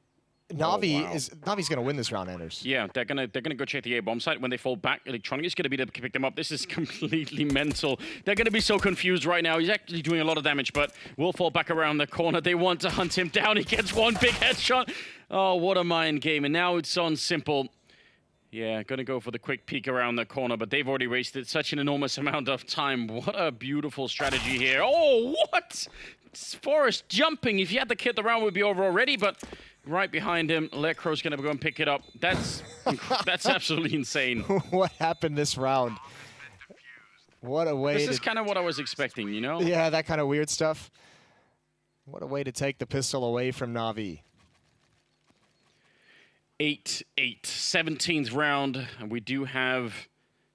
NaVi's going to win this round, Anders. Yeah, they're gonna go check the A bomb site. When they fall back, Electronic is gonna be there to pick them up. This is completely mental. They're gonna be so confused right now. He's actually doing a lot of damage, but will fall back around the corner. They want to hunt him down. He gets one big headshot. Oh, what a mind game. And now it's on Simple. Yeah, gonna go for the quick peek around the corner, but they've already wasted such an enormous amount of time. What a beautiful strategy here. Oh, what? Forrest jumping. If he had the kit, the round would be over already, but right behind him, Lecro's gonna go and pick it up. That's absolutely insane. What happened this round? What a way This is kind of what I was expecting, you know? Yeah, that kind of weird stuff. What a way to take the pistol away from NaVi. 8-8, 17th round, and we do have,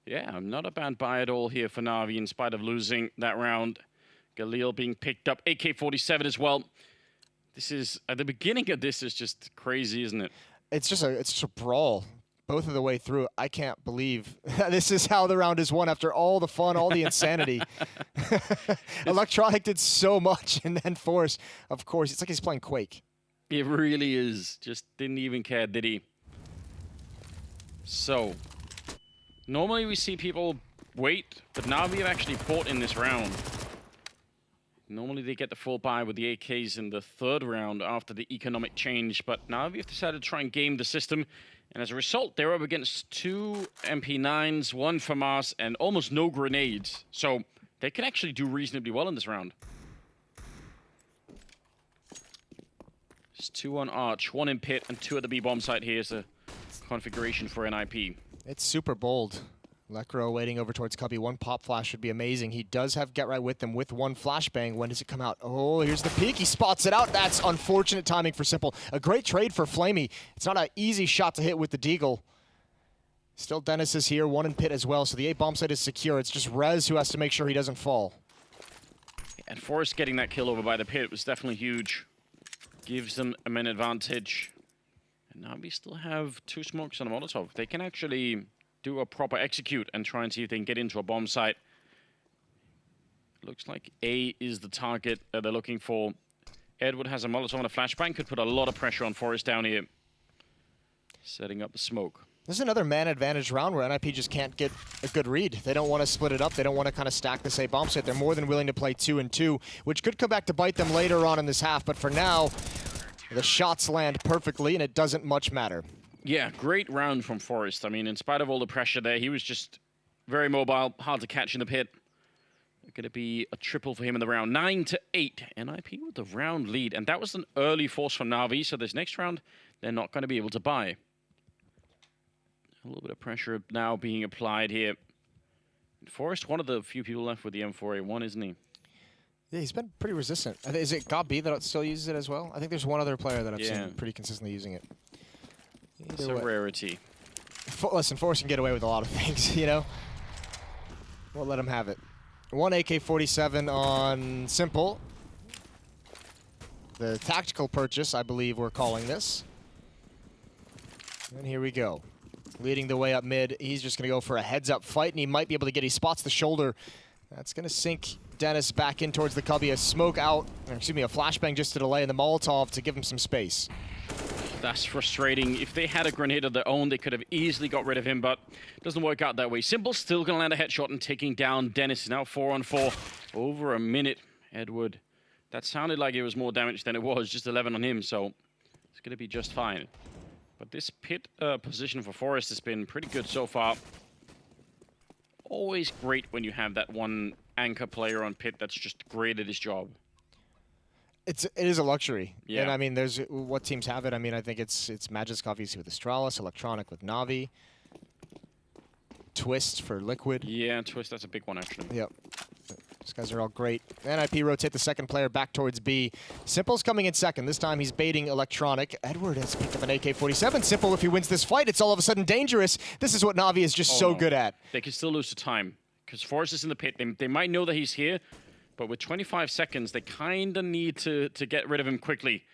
yeah, not a bad buy at all here for NaVi in spite of losing that round. Galil being picked up, AK-47 as well. This is, at the beginning of this is just crazy, isn't it? It's just a brawl both of the way through. I can't believe this is how the round is won after all the fun, all the insanity. Electronic did so much, and then Force, of course, it's like he's playing Quake. It really is. Just didn't even care, did he? So, normally we see people wait, but NaVi have actually fought in this round. Normally they get the full buy with the AKs in the 3rd round after the economic change, but NaVi have decided to try and game the system, and as a result, they're up against 2 MP9s, 1 FAMAS, and almost no grenades. So, they can actually do reasonably well in this round. 2 on Arch, 1 in Pit, and 2 at the B bomb site. Here's a configuration for NiP. It's super bold. Lecro waiting over towards Cubby. 1 pop flash would be amazing. He does have Get Right with them with 1 flashbang. When does it come out? Oh, here's the peek. He spots it out. That's unfortunate timing for Simple. A great trade for Flamey. It's not an easy shot to hit with the Deagle. Still Dennis is here, 1 in Pit as well, so the A bomb site is secure. It's just Rez who has to make sure he doesn't fall. And Forrest getting that kill over by the Pit was definitely huge. Gives them a man advantage. And now we still have 2 smokes on a Molotov. They can actually do a proper execute and try and see if they can get into a bomb site. Looks like A is the target that they're looking for. Edward has a Molotov and a flashbang. Could put a lot of pressure on Forrest down here. Setting up the smoke. This is another man advantage round where NiP just can't get a good read. They don't want to split it up. They don't want to kind of stack this A bomb set. They're more than willing to play 2 and 2, which could come back to bite them later on in this half. But for now, the shots land perfectly, and it doesn't much matter. Yeah, great round from Forrest. I mean, in spite of all the pressure there, he was just very mobile, hard to catch in the pit. Going to be a triple for him in the round. 9-8. NiP with the round lead. And that was an early force from NaVi, so this next round, they're not going to be able to buy. A little bit of pressure now being applied here. Forrest, one of the few people left with the M4A1, isn't he? Yeah, he's been pretty resistant. Is it Gob that still uses it as well? I think there's one other player that I've seen pretty consistently using it. It's a rarity. Listen, Forrest can get away with a lot of things, you know? We'll let him have it. One AK-47 on Simple. The tactical purchase, I believe we're calling this. And here we go. Leading the way up mid. He's just going to go for a heads-up fight, and he might be able to get. He spots the shoulder. That's going to sink Dennis back in towards the cubby. A smoke out, or excuse me, a flashbang just to delay, and the Molotov to give him some space. That's frustrating. If they had a grenade of their own, they could have easily got rid of him, but it doesn't work out that way. Simple still going to land a headshot and taking down Dennis. Now 4-on-4. Over a minute, Edward. That sounded like it was more damage than it was. Just 11 on him, so it's going to be just fine. But this pit position for Forrest has been pretty good so far. Always great when you have that one anchor player on pit that's just great at his job. It is a luxury. Yeah. And I mean, there's what teams have it. I mean, I think it's Magic's obviously with Astralis, Electronic with NaVi, Twist for Liquid. Yeah, Twist, that's a big one actually. Yep. These guys are all great. NiP rotate the second player back towards B. Simple's coming in second. This time he's baiting Electronic. Edward has picked up an AK-47. Simple, if he wins this fight, it's all of a sudden dangerous. This is what NaVi is just so good at. They can still lose to time because Forrest is in the pit. They might know that he's here, but with 25 seconds, they kind of need to get rid of him quickly.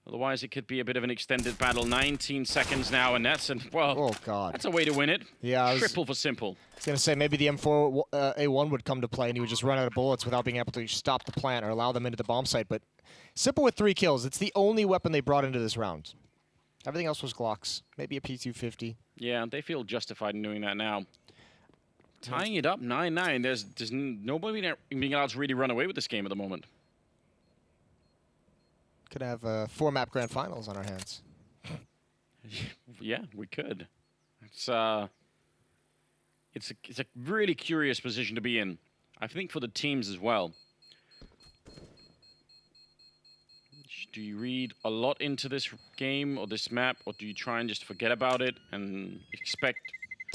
Otherwise, it could be a bit of an extended battle. 19 seconds now, and that's oh god, that's a way to win it. Yeah, triple for Simple. I was gonna say maybe the M4A1 would come to play, and he would just run out of bullets without being able to stop the plant or allow them into the bomb site. But Simple with 3 kills. It's the only weapon they brought into this round. Everything else was Glocks, maybe a P250. Yeah, they feel justified in doing that now. Tying it up 9-9. There's nobody being allowed to really run away with this game at the moment. Could have 4-map grand finals on our hands. Yeah, we could. It's a really curious position to be in. I think for the teams as well. Do you read a lot into this game or this map, or do you try and just forget about it and expect?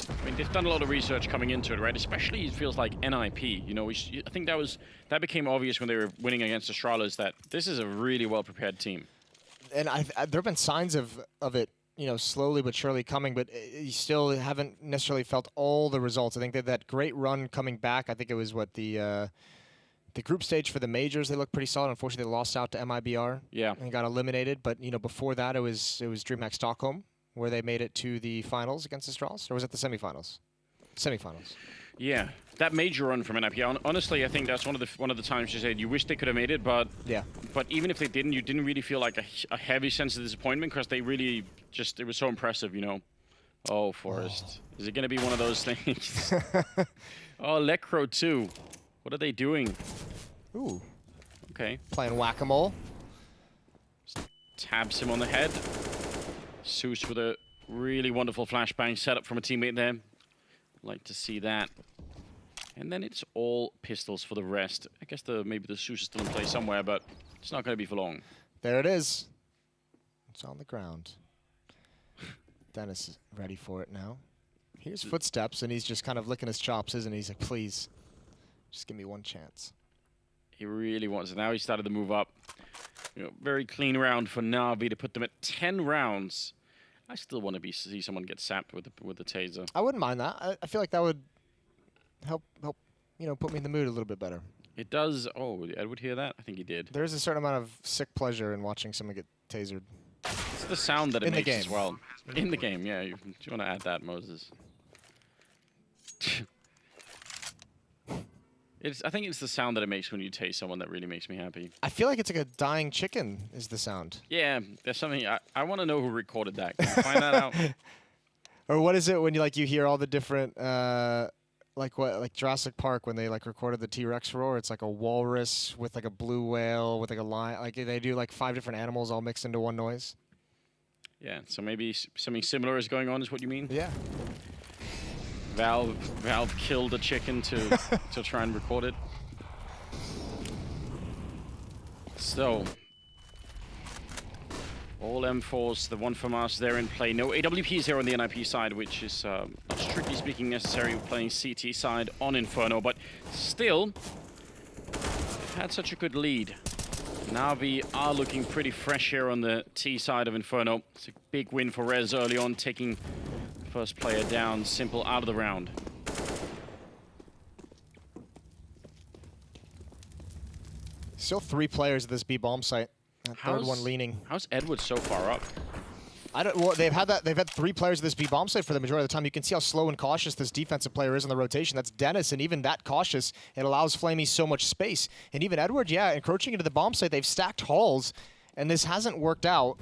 I mean, they've done a lot of research coming into it, right? Especially it feels like NiP. You know, I think that became obvious when they were winning against Astralis that this is a really well-prepared team. And there have been signs of it, you know, slowly but surely coming, but you still haven't necessarily felt all the results. I think that great run coming back. I think it was what the group stage for the majors. They looked pretty solid. Unfortunately, they lost out to MIBR. Yeah, and got eliminated. But you know, before that, it was DreamHack Stockholm, where they made it to the finals against Astralis, or was it the semifinals? Semifinals. Yeah, that major run from NiP. Honestly, I think that's one of the times you said you wish they could have made it, but yeah. But even if they didn't, you didn't really feel like a heavy sense of disappointment because they really it was so impressive, you know. Oh, Forrest, is it going to be one of those things? Oh, Lecro too. What are they doing? Ooh. Okay. Playing whack-a-mole. Tabs him on the head. Seuss with a really wonderful flashbang setup from a teammate there. Like to see that. And then it's all pistols for the rest. I guess maybe the Seuss is still in play somewhere, but it's not going to be for long. There it is. It's on the ground. Dennis is ready for it now. Here's footsteps, and he's just kind of licking his chops, isn't he? He's like, please, just give me one chance. He really wants it. Now he started to move up. You know, very clean round for NaVi to put them at 10 rounds. I still want to see someone get sapped with the taser. I wouldn't mind that. I feel like that would help you know, put me in the mood a little bit better. It does. Oh, did Edward hear that? I think he did. There's a certain amount of sick pleasure in watching someone get tasered. It's the sound that it makes as well. In the game, yeah. Do you want to add that, Moses? I think it's the sound that it makes when you tase someone that really makes me happy. I feel like it's like a dying chicken is the sound. Yeah, there's something. I want to know who recorded that. Can you find that out? Or what is it when you hear all the different like Jurassic Park when they recorded the T-Rex roar? It's like a walrus with like a blue whale with like a lion. Like they do like 5 different animals all mixed into one noise. Yeah, so maybe something similar is going on, is what you mean? Yeah. Valve killed a chicken to try and record it. All M4s, the one from us there in play. No AWPs here on the NiP side, which is not strictly speaking necessary with playing CT side on Inferno, but still, they've had such a good lead. NaVi are looking pretty fresh here on the T side of Inferno. It's a big win for Rez early on, taking the first player down, Simple out of the round. Still 3 players at this B bomb site. That third one leaning. How's Edward so far up? Well, they've had 3 players at this B bomb site for the majority of the time. You can see how slow and cautious this defensive player is in the rotation. That's Dennis, and even that cautious, it allows Flamey so much space. And even Edward, yeah, encroaching into the bomb site, they've stacked halls, and this hasn't worked out.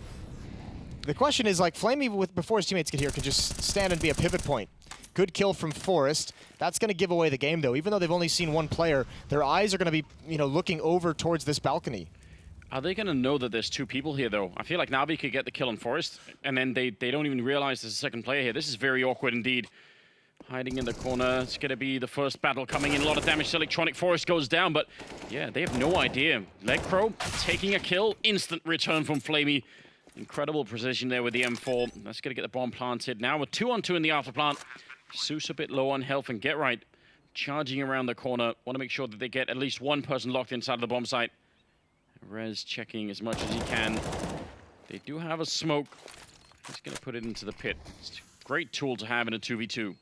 The question is, like, Flamey, before his teammates get here, can just stand and be a pivot point. Good kill from Forrest. That's going to give away the game, though. Even though they've only seen 1 player, their eyes are going to be, looking over towards this balcony. Are they going to know that there's 2 people here, though? I feel like NaVi could get the kill on Forrest, and then they don't even realize there's a second player here. This is very awkward indeed. Hiding in the corner. It's going to be the first battle coming in. A lot of damage to Electronic. Forrest goes down, but yeah, they have no idea. Legcrow taking a kill. Instant return from Flamey. Incredible precision there with the M4. That's going to get the bomb planted. Now we're 2-on-2 in the alpha plant. Zeus a bit low on health, and Get Right charging around the corner. Want to make sure that they get at least 1 person locked inside of the bomb site. Rez checking as much as he can. They do have a smoke. He's going to put it into the pit. It's a great tool to have in a 2v2.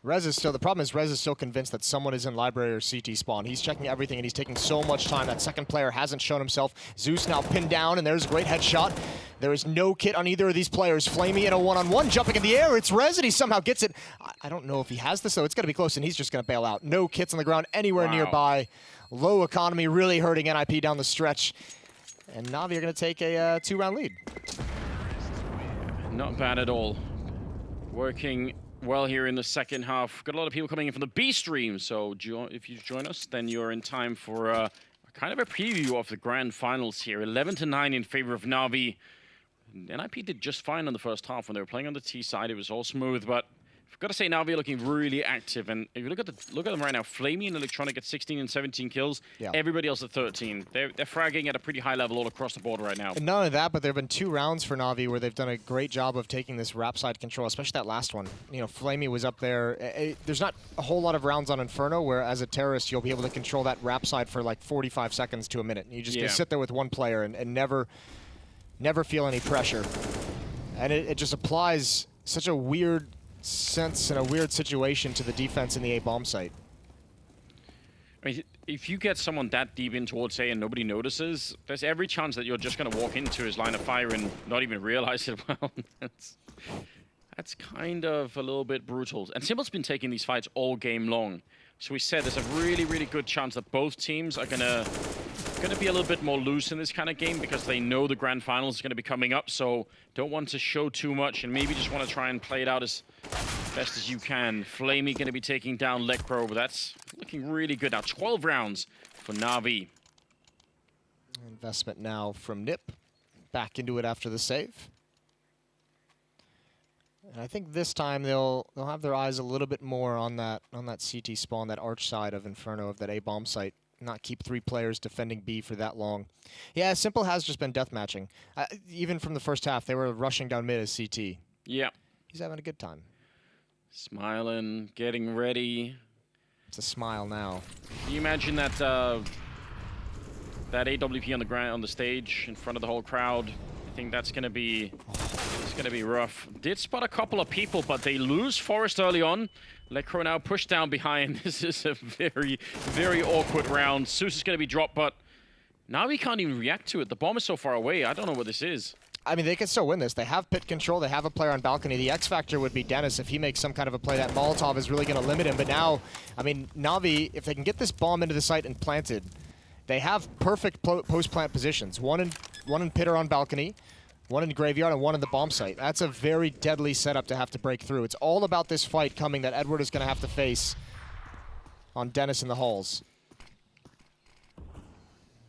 The problem is Rez is still convinced that someone is in library or CT spawn. He's checking everything, and he's taking so much time. That second player hasn't shown himself. Zeus now pinned down, and there's a great headshot. There is no kit on either of these players. Flamey in a one-on-one, jumping in the air. It's Rez, and he somehow gets it. I don't know if he has this, though. It's going to be close, and he's just going to bail out. No kits on the ground anywhere nearby. Low economy, really hurting NiP down the stretch. And NaVi are going to take a 2-round lead. Not bad at all. Working well here in the second half. Got a lot of people coming in from the B stream, so if you join us, then you're in time for kind of a preview of the grand finals here. 11-9 in favor of NaVi. NiP did just fine in the first half when they were playing on the T side. It was all smooth, but I've got to say NaVi are looking really active. And if you look at them right now, Flamey and Electronic at 16 and 17 kills. Yeah. Everybody else at 13. They're fragging at a pretty high level all across the board right now. And not only that, but there have been 2 rounds for NaVi where they've done a great job of taking this wrap side control, especially that last one. Flamey was up there. There's not a whole lot of rounds on Inferno where, as a terrorist, you'll be able to control that wrap side for like 45 seconds to a minute. You just sit there with 1 player and never feel any pressure. And it just applies such a weird sense and a weird situation to the defense in the A bomb site. I mean, if you get someone that deep in towards A and nobody notices, there's every chance that you're just going to walk into his line of fire and not even realize it. Well, that's kind of a little bit brutal. And Simple's been taking these fights all game long. So we said there's a really, really good chance that both teams are gonna be a little bit more loose in this kind of game because they know the grand finals is going to be coming up. So don't want to show too much and maybe just want to try and play it out as best as you can. Flamey going to be taking down Legcrow, but that's looking really good now. 12 rounds for NaVi. Investment now from NiP. Back into it after the save. And I think this time they'll have their eyes a little bit more on that CT spawn, that arch side of Inferno, of that A bomb site. Not keep 3 players defending B for that long. Yeah, Simple has just been deathmatching. Even from the first half, they were rushing down mid as CT. Yeah. He's having a good time. Smiling, getting ready. It's a smile now. Can you imagine that that AWP on the ground, on the stage, in front of the whole crowd? I think that's going to be rough. Did spot a couple of people, but they lose Forrest early on. Legcrow now pushed down behind. This is a very, very awkward round. Zeus is going to be dropped, but now we can't even react to it. The bomb is so far away. I don't know what this is. I mean, they can still win this. They have pit control. They have a player on balcony. The X factor would be Dennis. If he makes some kind of a play, that Molotov is really going to limit him. But now, I mean, NaVi, if they can get this bomb into the site and planted, they have perfect post-plant positions. One in pit or on balcony, one in graveyard, and one in the bomb site. That's a very deadly setup to have to break through. It's all about this fight coming that Edward is going to have to face on Dennis in the halls.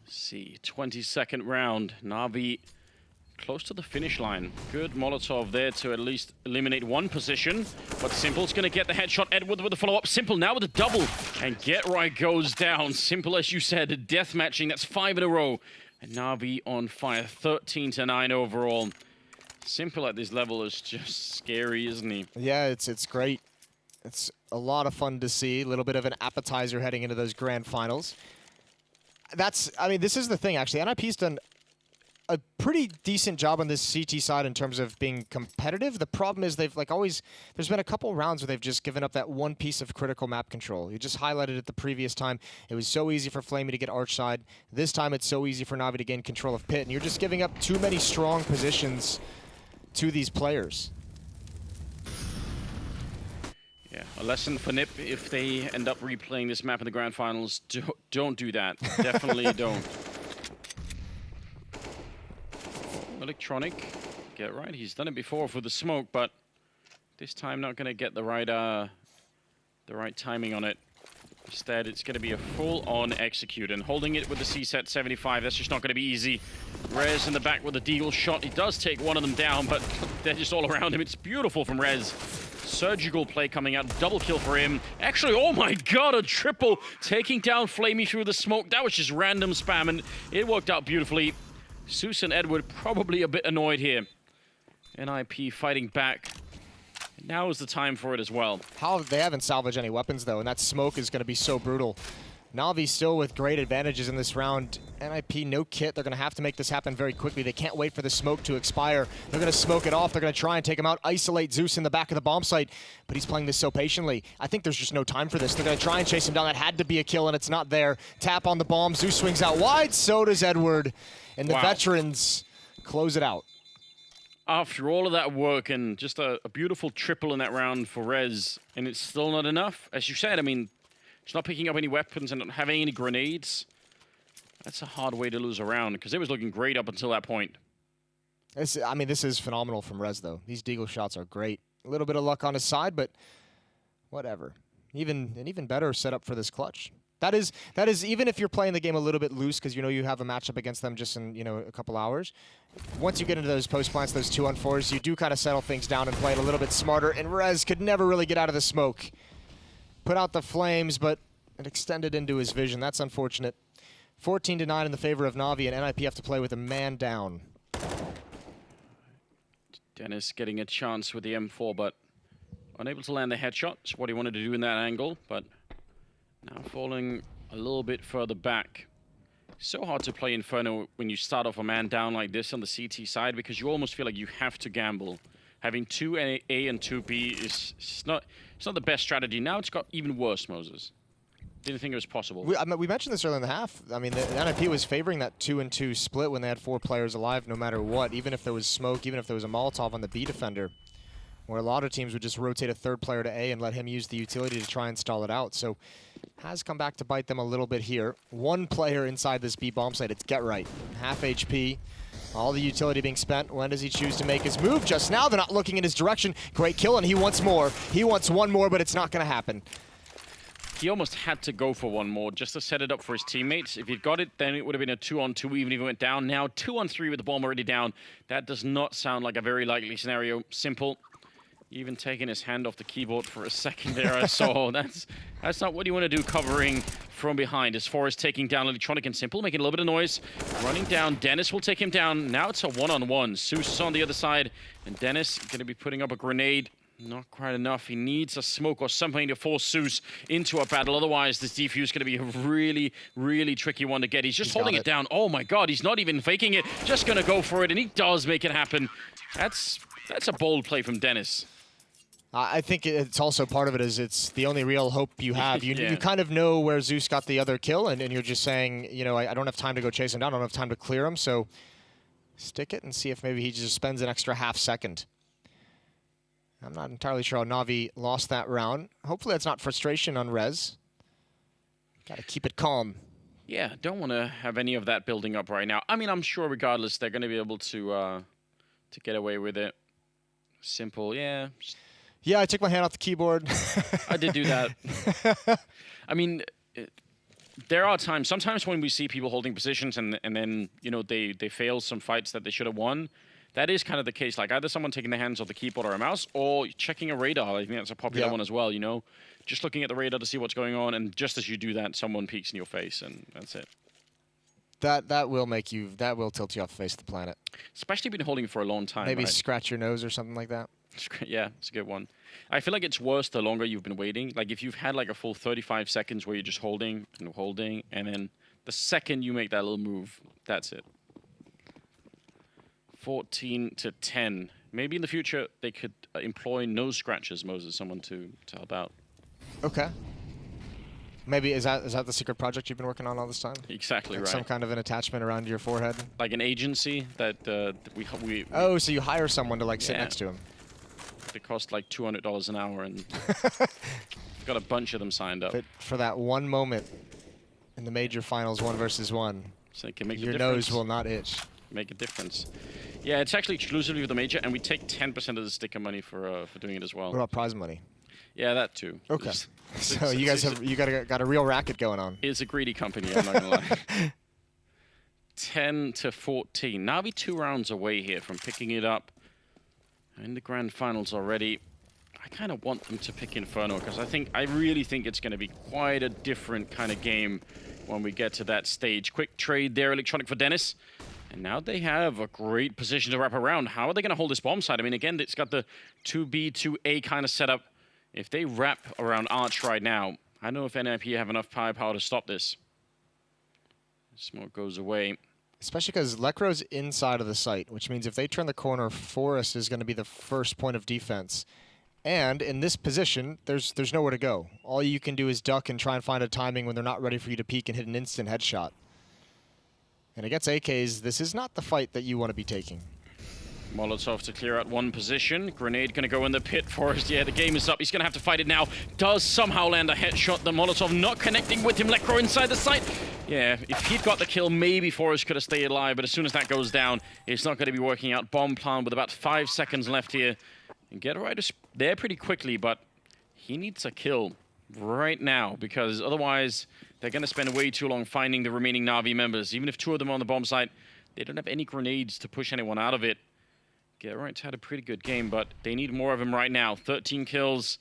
See, 22nd round. NaVi close to the finish line. Good Molotov there to at least eliminate 1 position. But Simple's going to get the headshot. Edward with the follow-up. Simple now with a double. And Get Right goes down. Simple, as you said, death matching. That's 5 in a row. And NaVi on fire, 13-9 overall. Simple at this level is just scary, isn't he? Yeah, it's great. It's a lot of fun to see. A little bit of an appetizer heading into those grand finals. I mean, this is the thing, actually. NiP's done a pretty decent job on this CT side in terms of being competitive. The problem is they've, like, always, there's been a couple rounds where they've just given up that one piece of critical map control. You just highlighted it the previous time. It was so easy for Flamey to get arch side. This time it's so easy for NaVi to gain control of pit, and you're just giving up too many strong positions to these players. Yeah, a lesson for NiP if they end up replaying this map in the grand finals. Don't do that. Definitely don't. Electronic, get right. He's done it before for the smoke, but this time not going to get the right timing on it. Instead, it's going to be a full-on execute, and holding it with the C-set 75, that's just not going to be easy. Rez in the back with a deagle shot. He does take one of them down, but they're just all around him. It's beautiful from Rez. Surgical play coming out, double kill for him. Actually, oh my god, a triple, taking down Flamey through the smoke. That was just random spam, and it worked out beautifully. Zeus and Edward probably a bit annoyed here. NiP fighting back. Now is the time for it as well. They haven't salvaged any weapons, though, and that smoke is going to be so brutal. NaVi still with great advantages in this round. NiP, no kit. They're going to have to make this happen very quickly. They can't wait for the smoke to expire. They're going to smoke it off. They're going to try and take him out, isolate Zeus in the back of the bomb site, but he's playing this so patiently. I think there's just no time for this. They're going to try and chase him down. That had to be a kill, and it's not there. Tap on the bomb. Zeus swings out wide. So does Edward. And the veterans close it out. After all of that work and just a beautiful triple in that round for Rez, and it's still not enough. As you said, I mean, it's not picking up any weapons and not having any grenades. That's a hard way to lose a round, because it was looking great up until that point. I mean, this is phenomenal from Rez, though. These deagle shots are great. A little bit of luck on his side, but whatever. An even better setup for this clutch. That is even if you're playing the game a little bit loose, because you know you have a matchup against them just in a couple hours. Once you get into those post plants, those 2-on-4s, you do kind of settle things down and play it a little bit smarter. And Rez could never really get out of the smoke. Put out the flames, but it extended into his vision. That's unfortunate. 14-9 in the favor of NaVi, and NiP have to play with a man down. Dennis getting a chance with the M4, but unable to land the headshot. It's what he wanted to do in that angle, but now falling a little bit further back. So hard to play Inferno when you start off a man down like this on the CT side, because you almost feel like you have to gamble. Having 2 A and 2 B is it's not the best strategy. Now it's got even worse, Moses. Didn't think it was possible. We mentioned this earlier in the half. I mean, the NiP was favoring that 2-and-2 split when they had 4 players alive, no matter what. Even if there was smoke, even if there was a Molotov on the B defender, where a lot of teams would just rotate a 3rd player to A and let him use the utility to try and stall it out. So has come back to bite them a little bit here. 1 player inside this B bomb site. It's Get Right. Half HP. All the utility being spent. When does he choose to make his move? Just now, they're not looking in his direction. Great kill, and he wants more. He wants 1 more, but it's not going to happen. He almost had to go for 1 more just to set it up for his teammates. If he'd got it, then it would have been a 2-on-2 even if he went down. Now 2-on-3 with the bomb already down. That does not sound like a very likely scenario. Simple. Even taking his hand off the keyboard for a second there, I saw. That's not what you want to do covering from behind. As far as taking down Electronic and Simple, making a little bit of noise. Running down, Dennis will take him down. Now it's a 1-on-1. Zeus is on the other side, and Dennis going to be putting up a grenade. Not quite enough. He needs a smoke or something to force Zeus into a battle. Otherwise, this defuse is going to be a really, really tricky one to get. He's just holding it down. Oh my god, he's not even faking it. Just going to go for it, and he does make it happen. That's a bold play from Dennis. I think it's also part of it is it's the only real hope you have. You, you kind of know where Zeus got the other kill, and you're just saying, you know, I don't have time to go chase him down. I don't have time to clear him, so stick it and see if maybe he just spends an extra half second. I'm not entirely sure how NaVi lost that round. Hopefully that's not frustration on Rez. Got to keep it calm. Yeah, don't want to have any of that building up right now. I mean, I'm sure regardless they're going to be able to get away with it. Simple, yeah. Yeah, I took my hand off the keyboard. I did do that. I mean, there are times, sometimes when we see people holding positions and then, you know, they fail some fights that they should have won. That is kind of the case. Like either someone taking their hands off the keyboard or a mouse or checking a radar. I think that's a popular one as well, you know. Just looking at the radar to see what's going on, and just as you do that, someone peeks in your face, and that's it. That will tilt you off the face of the planet. Especially been holding for a long time. Maybe right? scratch your nose or something like that. Yeah, it's a good one. I feel like it's worse the longer you've been waiting. Like if you've had like a full 35 seconds where you're just holding, and then the second you make that little move, that's it. 14-10. Maybe in the future they could employ nose scratches, Moses, someone to help out. Okay. Maybe is that the secret project you've been working on all this time? Exactly like right. Some kind of an attachment around your forehead. Like an agency that we. Oh, so you hire someone to like sit next to him. They cost like $200 an hour, and we've got a bunch of them signed up. But for that one moment in the major finals, 1 versus 1, so it can make your the difference. nose will not itch. Make a difference. Yeah, it's actually exclusively with the major, and we take 10% of the sticker money for doing it as well. What about prize money? Yeah, that too. Okay. So you guys got a real racket going on. It's a greedy company, I'm not gonna lie. 10-14. NaVi 2 rounds away here from picking it up. In the grand finals already. I kind of want them to pick Inferno because I really think it's going to be quite a different kind of game when we get to that stage. Quick trade there, Electronic for Dennis. And now they have a great position to wrap around. How are they going to hold this bomb site? I mean, again, it's got the 2B, 2A kind of setup. If they wrap around Arch right now, I don't know if NiP have enough firepower to stop this. Smoke goes away. Especially because Lekro's inside of the site, which means if they turn the corner, Forest is going to be the first point of defense. And in this position, there's nowhere to go. All you can do is duck and try and find a timing when they're not ready for you to peek and hit an instant headshot. And against AKs, this is not the fight that you want to be taking. Molotov to clear out one position. Grenade going to go in the pit. Forest, yeah, the game is up. He's going to have to fight it now. Does somehow land a headshot. The Molotov not connecting with him. Lekro inside the site. Yeah, if he'd got the kill, maybe Forrest could have stayed alive, but as soon as that goes down, it's not going to be working out. Bomb plant with about 5 seconds left here. And get right there pretty quickly, but he needs a kill right now, because otherwise they're going to spend way too long finding the remaining NaVi members. Even if 2 of them are on the bomb site, they don't have any grenades to push anyone out of it. Get right's had a pretty good game, but they need more of him right now. 13 kills.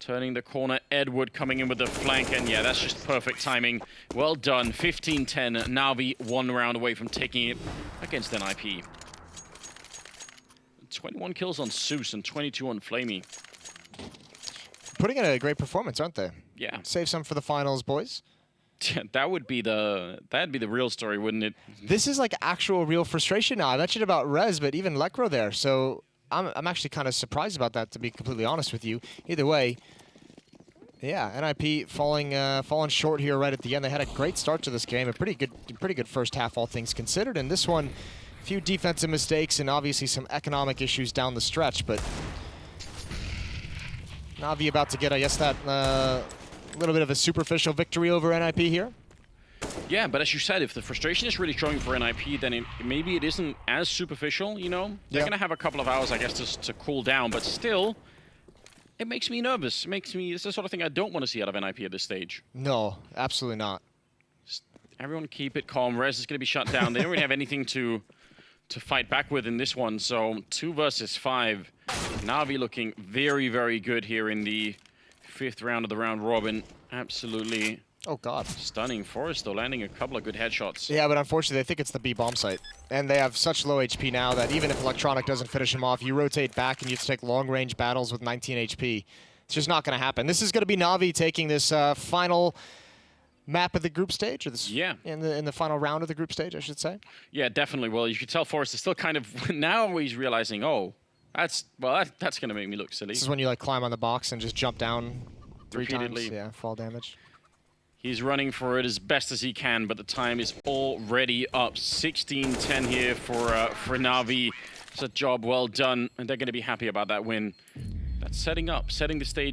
Turning the corner, Edward coming in with the flank, and yeah, that's just perfect timing. Well done, 15-10. NaVi 1 round away from taking it against NiP. 21 kills on Zeus and 22 on Flamey. Putting in a great performance, aren't they? Yeah. Save some for the finals, boys. That'd be the real story, wouldn't it? This is like actual real frustration now. I mentioned about Rez, but even Lekro there, so I'm actually kind of surprised about that, to be completely honest with you. Either way, yeah, NiP falling short here right at the end. They had a great start to this game, a pretty good first half, all things considered. And this one, a few defensive mistakes and obviously some economic issues down the stretch. But NaVi about to get, I guess, that little bit of a superficial victory over NiP here. Yeah, but as you said, if the frustration is really showing for NiP, then maybe it isn't as superficial, you know? They're going to have a couple of hours, I guess, to cool down, but still, it makes me nervous. It's the sort of thing I don't want to see out of NiP at this stage. No, absolutely not. Just everyone keep it calm. Rez is going to be shut down. They don't really have anything to fight back with in this one, so 2 versus 5. NaVi looking very, very good here in the 5th round of the round robin. Absolutely. Oh, God. Stunning. Forrest, though, landing a couple of good headshots. Yeah, but unfortunately, they think it's the B bomb site. And they have such low HP now that even if Electronic doesn't finish him off, you rotate back and you have to take long-range battles with 19 HP. It's just not going to happen. This is going to be NaVi taking this final map of the group stage, or this in the final round of the group stage, I should say. Yeah, definitely. Well, you could tell Forrest is still kind of now he's realizing, oh, that's going to make me look silly. This is when you like climb on the box and just jump down 3 times. Yeah, fall damage. He's running for it as best as he can, but the time is already up. 16-10 here for NaVi. It's a job well done, and they're going to be happy about that win. That's setting the stage.